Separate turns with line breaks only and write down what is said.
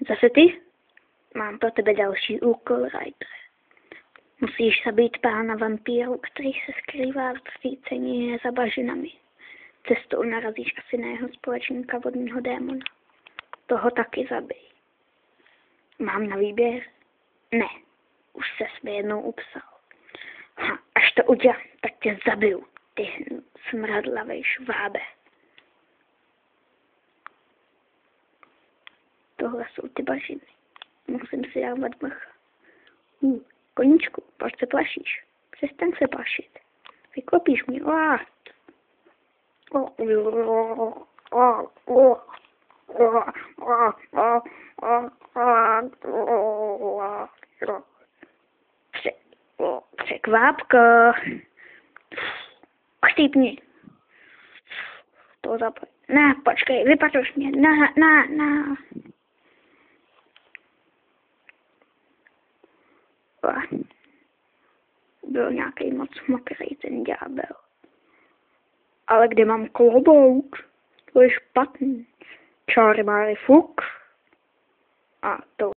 Zase ty? Mám pro tebe další úkol, Ryder. Musíš zabít pána vampíru, který se skrývá v svíceně za bažinami. Cestou narazíš asi na jeho společníka vodního démona. Toho taky zabij. Mám na výběr? Ne. Už ses mi jednou upsal. Až to udělám, tak tě zabiju, ty smradlavej švábe. Tohle jsou ty bažiny. Musím si dávat bacha. Koníčku, proč se plašíš? Přestaň se plašit. Vyklopíš mě. Překvápko. Chcípni. To zapoj. Ne, počkej, vypačuš mě. Ne. Byl nějaký moc mokrý ten ďábel. Ale kde mám klobouk? To je špatný. Čáry máry fuk. A to